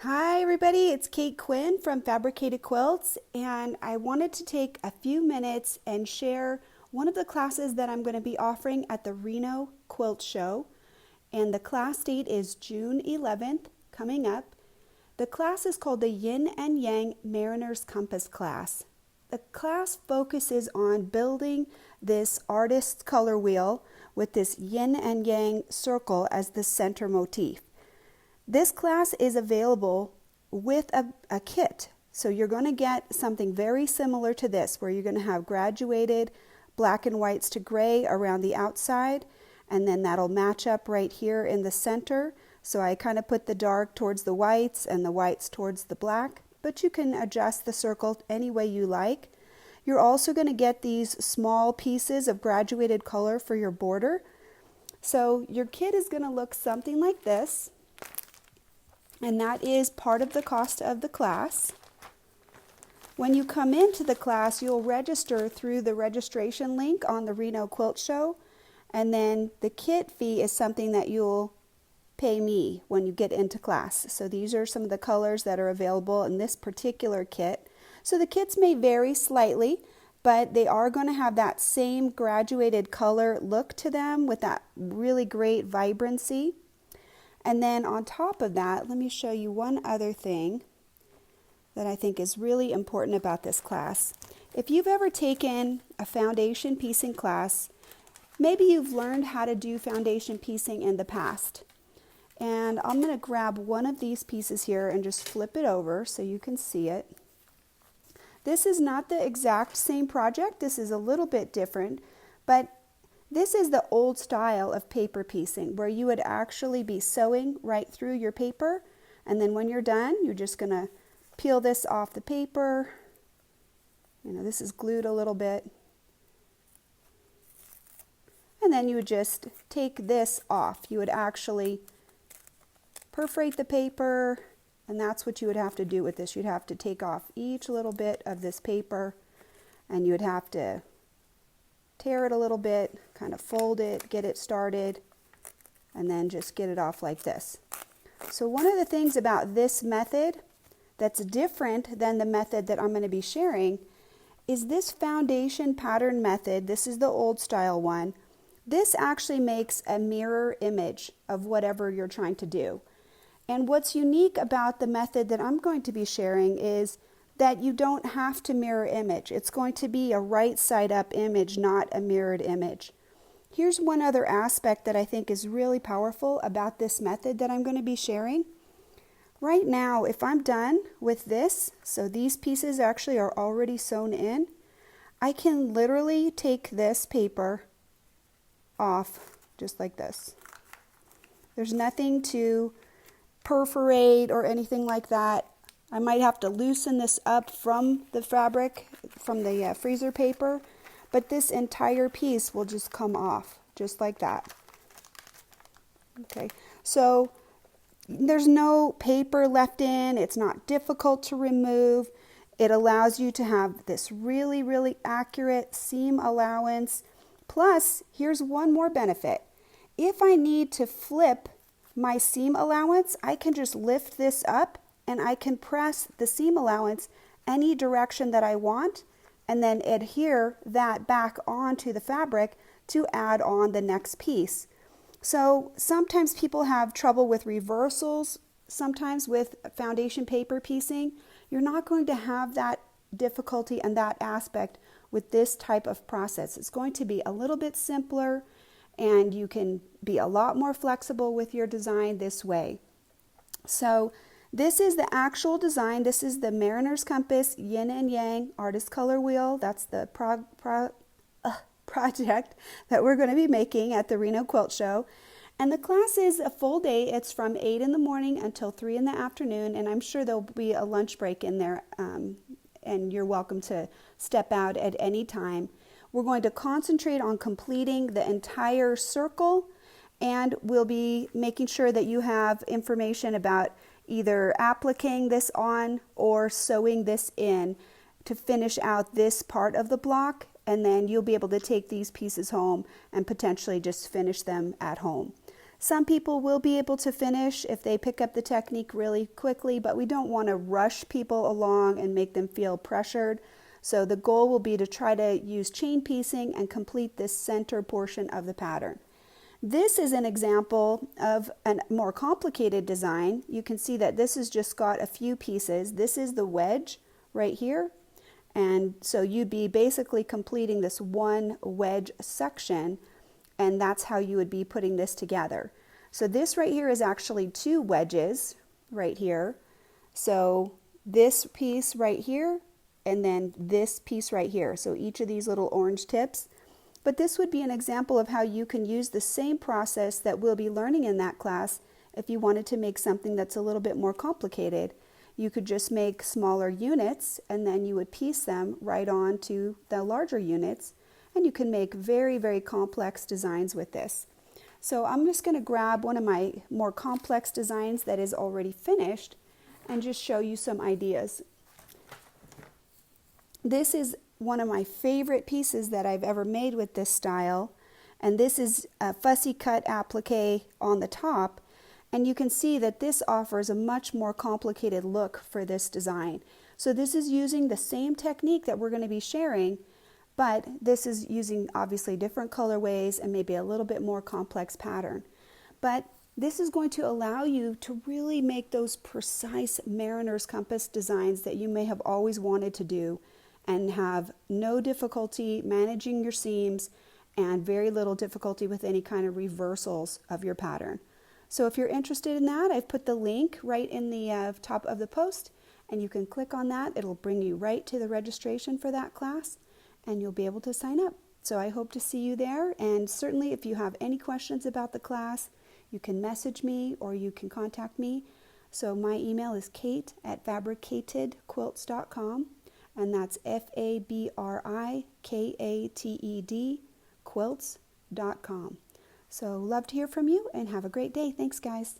Hi everybody, it's Kate Quinn from Fabricated Quilts, and I wanted to take a few minutes and share one of the classes that I'm going to be offering at the Reno Quilt Show. And the class date is June 11th, coming up. The class is called the Yin and Yang Mariner's Compass class. The class focuses on building this artist's color wheel with this yin and yang circle as the center motif. This class is available with a kit. So you're going to get something very similar to this, where you're going to have graduated black and whites to gray around the outside, and then that'll match up right here in the center. So I kind of put the dark towards the whites and the whites towards the black, but you can adjust the circle any way you like. You're also going to get these small pieces of graduated color for your border. So your kit is going to look something like this. And that is part of the cost of the class. When you come into the class, you'll register through the registration link on the Reno Quilt Show, and then the kit fee is something that you'll pay me when you get into class. So these are some of the colors that are available in this particular kit. So the kits may vary slightly, but they are going to have that same graduated color look to them with that really great vibrancy. And then on top of that, let me show you one other thing that I think is really important about this class. If you've ever taken a foundation piecing class, maybe you've learned how to do foundation piecing in the past. And I'm going to grab one of these pieces here and just flip it over so you can see it. This is not the exact same project. This is a little bit different, but this is the old style of paper piecing, where you would actually be sewing right through your paper, and then when you're done, you're just going to peel this off the paper. This is glued a little bit. And then you would just take this off. You would actually perforate the paper, and that's what you would have to do with this. You'd have to take off each little bit of this paper, and you would have to tear it a little bit, kind of fold it, get it started, and then just get it off like this. So one of the things about this method that's different than the method that I'm going to be sharing is this foundation pattern method. This is the old style one. This actually makes a mirror image of whatever you're trying to do. And what's unique about the method that I'm going to be sharing is that you don't have to mirror image. It's going to be a right side up image, not a mirrored image. Here's one other aspect that I think is really powerful about this method that I'm going to be sharing. Right now, if I'm done with this, so these pieces actually are already sewn in, I can literally take this paper off just like this. There's nothing to perforate or anything like that. I might have to loosen this up from the fabric, from the freezer paper, but this entire piece will just come off, just like that. Okay, so there's no paper left in, it's not difficult to remove. It allows you to have this really, really accurate seam allowance. Plus, here's one more benefit. If I need to flip my seam allowance, I can just lift this up and I can press the seam allowance any direction that I want, and then adhere that back onto the fabric to add on the next piece. So sometimes people have trouble with reversals. Sometimes with foundation paper piecing, you're not going to have that difficulty and that aspect with this type of process. It's going to be a little bit simpler, and you can be a lot more flexible with your design this way. So this is the actual design. This is the Mariner's Compass Yin and Yang Artist Color Wheel. That's the project that we're going to be making at the Reno Quilt Show. And the class is a full day. It's from 8 in the morning until 3 in the afternoon, and I'm sure there'll be a lunch break in there, and you're welcome to step out at any time. We're going to concentrate on completing the entire circle, and we'll be making sure that you have information about either appliquing this on or sewing this in to finish out this part of the block, and then you'll be able to take these pieces home and potentially just finish them at home. Some people will be able to finish if they pick up the technique really quickly, but we don't want to rush people along and make them feel pressured. So the goal will be to try to use chain piecing and complete this center portion of the pattern. This is an example of a more complicated design. You can see that this has just got a few pieces. This is the wedge right here. And so you'd be basically completing this one wedge section, and that's how you would be putting this together. So this right here is actually two wedges right here. So this piece right here, and then this piece right here. So each of these little orange tips. But this would be an example of how you can use the same process that we'll be learning in that class if you wanted to make something that's a little bit more complicated. You could just make smaller units, and then you would piece them right on to the larger units, and you can make very, very complex designs with this. So I'm just going to grab one of my more complex designs that is already finished and just show you some ideas. This is one of my favorite pieces that I've ever made with this style, and this is a fussy cut applique on the top, and you can see that this offers a much more complicated look for this design. So this is using the same technique that we're going to be sharing, but this is using obviously different colorways and maybe a little bit more complex pattern. But this is going to allow you to really make those precise mariner's compass designs that you may have always wanted to do, and have no difficulty managing your seams and very little difficulty with any kind of reversals of your pattern. So if you're interested in that, I've put the link right in the top of the post, and you can click on that. It'll bring you right to the registration for that class, and you'll be able to sign up. So I hope to see you there, and certainly if you have any questions about the class, you can message me or you can contact me. So my email is kate@fabricatedquilts.com. And that's FABRIKATED quilts.com. So love to hear from you, and have a great day. Thanks, guys.